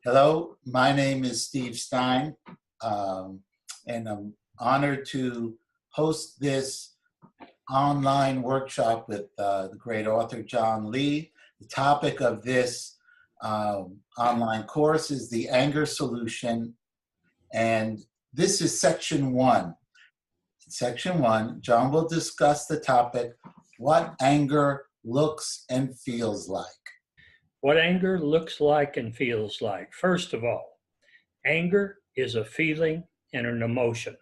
Hello, my name is Steve Stein, and I'm honored to host this online workshop with the great author John Lee. The topic of this online course is the anger solution, and this is section 1. In section 1, John will discuss the topic, what anger looks and feels like. What anger looks like and feels like. First of all, anger is a feeling and an emotion.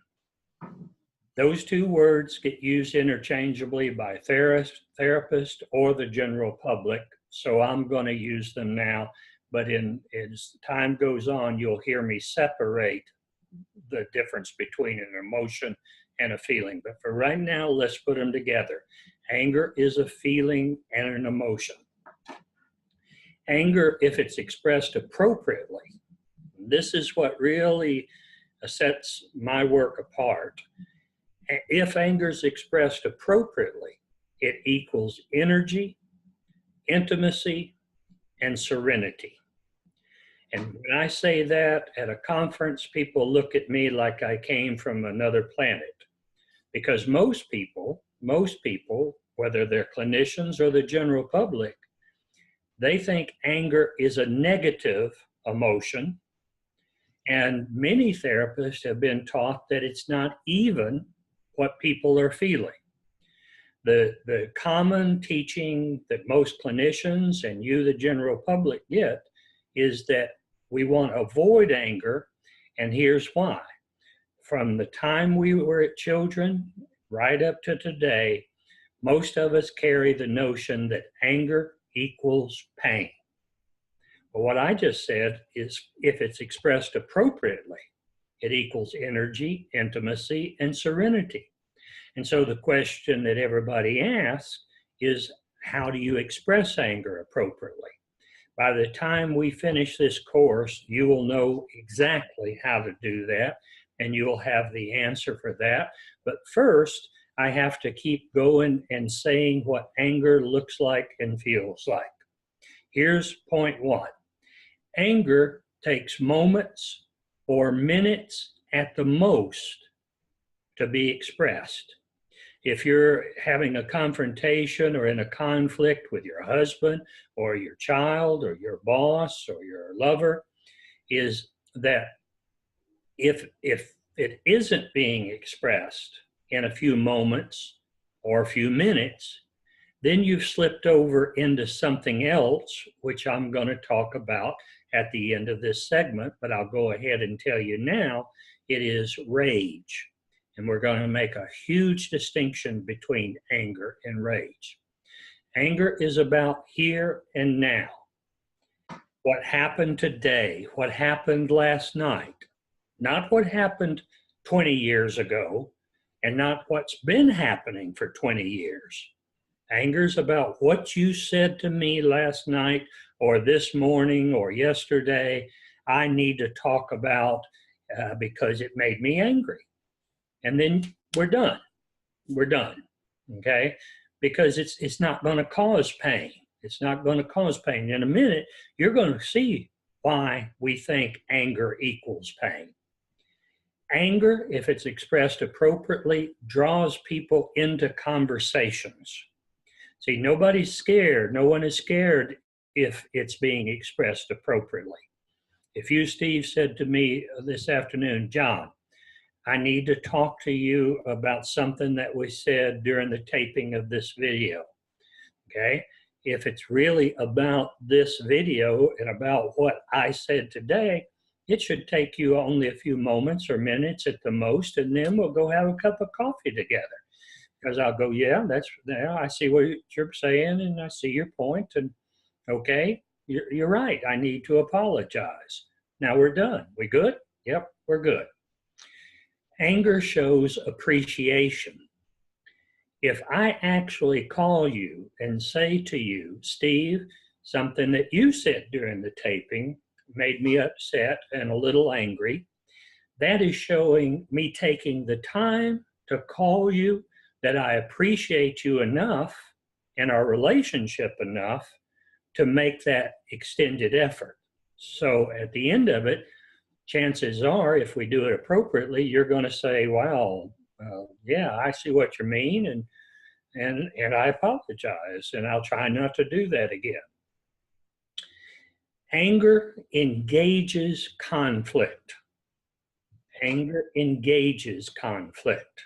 Those two words get used interchangeably by therapists or the general public, so I'm going to use them now, but as time goes on, you'll hear me separate the difference between an emotion and a feeling. But for right now, let's put them together. Anger is a feeling and an emotion. Anger, if it's expressed appropriately, this is what really sets my work apart. If anger is expressed appropriately, it equals energy, intimacy, and serenity. And when I say that at a conference, people look at me like I came from another planet. Because most people, whether they're clinicians or the general public, they think anger is a negative emotion, and many therapists have been taught that it's not even what people are feeling. The common teaching that most clinicians and you, the general public, get is that we want to avoid anger, and here's why. From the time we were children right up to today, most of us carry the notion that anger equals pain. But what I just said is if it's expressed appropriately, it equals energy, intimacy, and serenity. And so the question that everybody asks is, how do you express anger appropriately? By the time we finish this course, you will know exactly how to do that, and you'll have the answer for that. But first, I have to keep going and saying what anger looks like and feels like. Here's point 1. Anger takes moments or minutes at the most to be expressed. If you're having a confrontation or in a conflict with your husband or your child or your boss or your lover, is that if it isn't being expressed in a few moments or a few minutes, then you've slipped over into something else, which I'm going to talk about at the end of this segment, but I'll go ahead and tell you now, it is rage. And we're going to make a huge distinction between anger and rage. Anger is about here and now. What happened today, what happened last night, not what happened 20 years ago, and not what's been happening for 20 years. Anger's about what you said to me last night or this morning or yesterday. I need to talk about because it made me angry. And then we're done. We're done, okay? Because it's not going to cause pain. It's not going to cause pain. In a minute, you're going to see why we think anger equals pain. Anger, if it's expressed appropriately, draws people into conversations. See, nobody's scared. No one is scared if it's being expressed appropriately. If you, Steve, said to me this afternoon, John, I need to talk to you about something that we said during the taping of this video, okay? If it's really about this video and about what I said today, it should take you only a few moments or minutes at the most, and then we'll go have a cup of coffee together. Because I'll go, yeah, I see what you're saying, and I see your point, and okay, you're right, I need to apologize. Now we're done. We good? Yep, we're good. Anger shows appreciation. If I actually call you and say to you, Steve, something that you said during the taping made me upset and a little angry, that is showing me taking the time to call you, that I appreciate you enough and our relationship enough to make that extended effort. So at the end of it, chances are, if we do it appropriately, you're going to say, wow, yeah, I see what you mean, and I apologize, and I'll try not to do that again. Anger engages conflict. Anger engages conflict.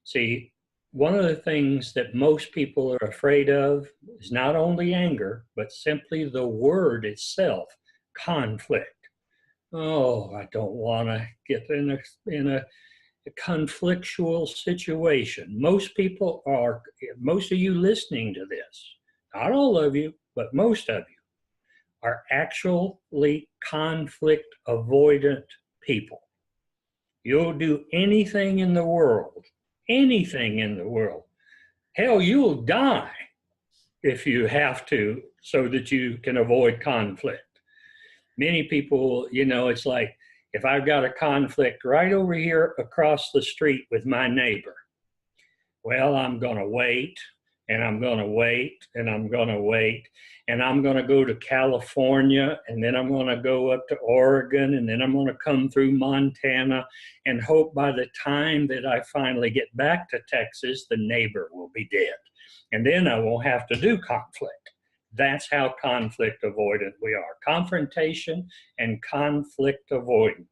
See, one of the things that most people are afraid of is not only anger, but simply the word itself, conflict. Oh, I don't want to get in a conflictual situation. Most people are, most of you listening to this, not all of you, but most of you, are actually conflict avoidant people. You'll do anything in the world, anything in the world. Hell, you'll die if you have to, so that you can avoid conflict. Many people, you know, it's like, if I've got a conflict right over here across the street with my neighbor, well, I'm going to wait, and I'm going to wait, and I'm going to wait, and I'm going to go to California, and then I'm going to go up to Oregon, and then I'm going to come through Montana, and hope by the time that I finally get back to Texas, the neighbor will be dead. And then I won't have to do conflict. That's how conflict avoidant we are. Confrontation and conflict avoidant.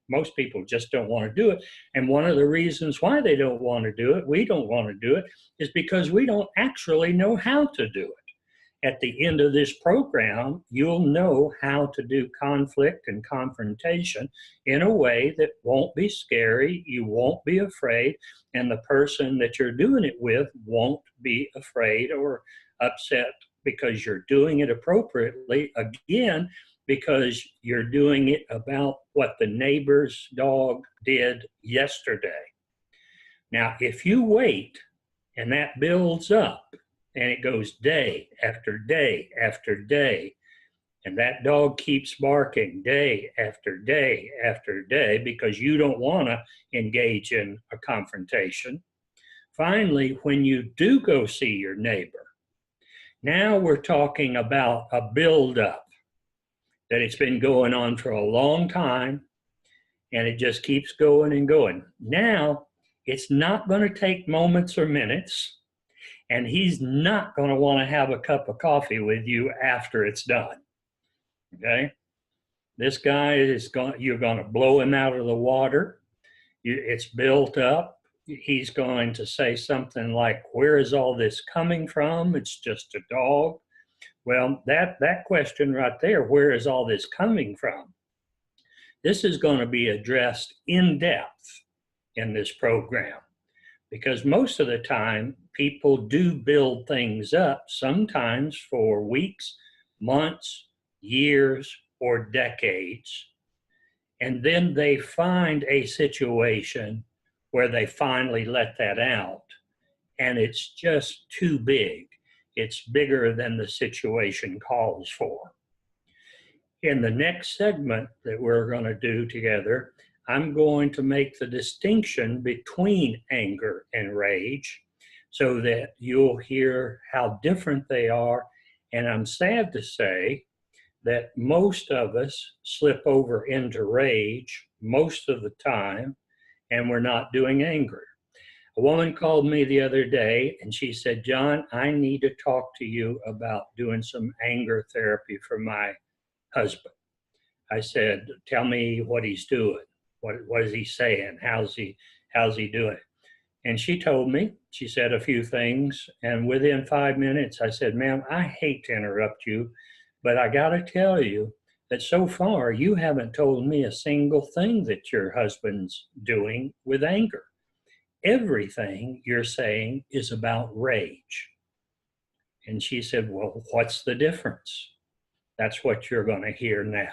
Most people just don't want to do it. And one of the reasons why they don't want to do it, we don't want to do it, is because we don't actually know how to do it. At the end of this program, you'll know how to do conflict and confrontation in a way that won't be scary, you won't be afraid, and the person that you're doing it with won't be afraid or upset, because you're doing it appropriately, again, because you're doing it about what the neighbor's dog did yesterday. Now, if you wait and that builds up and it goes day after day after day, and that dog keeps barking day after day after day because you don't want to engage in a confrontation, finally, when you do go see your neighbor, now we're talking about a buildup, that it's been going on for a long time, and it just keeps going and going. Now, it's not going to take moments or minutes, and he's not going to want to have a cup of coffee with you after it's done. Okay? This guy is going, you're going to blow him out of the water. It's built up. He's going to say something like, where is all this coming from? It's just a dog. Well, that question right there, where is all this coming from? This is going to be addressed in depth in this program, because most of the time people do build things up, sometimes for weeks, months, years, or decades. And then they find a situation where they finally let that out, and it's just too big. It's bigger than the situation calls for. In the next segment that we're going to do together, I'm going to make the distinction between anger and rage so that you'll hear how different they are. And I'm sad to say that most of us slip over into rage most of the time, and we're not doing anger. A woman called me the other day and she said, John, I need to talk to you about doing some anger therapy for my husband. I said, tell me what he's doing. What is he saying? How's he doing it? And she told me, she said a few things, and within 5 minutes I said, ma'am, I hate to interrupt you, but I got to tell you that so far you haven't told me a single thing that your husband's doing with anger. Everything you're saying is about rage. And she said, well, what's the difference? That's what you're going to hear now.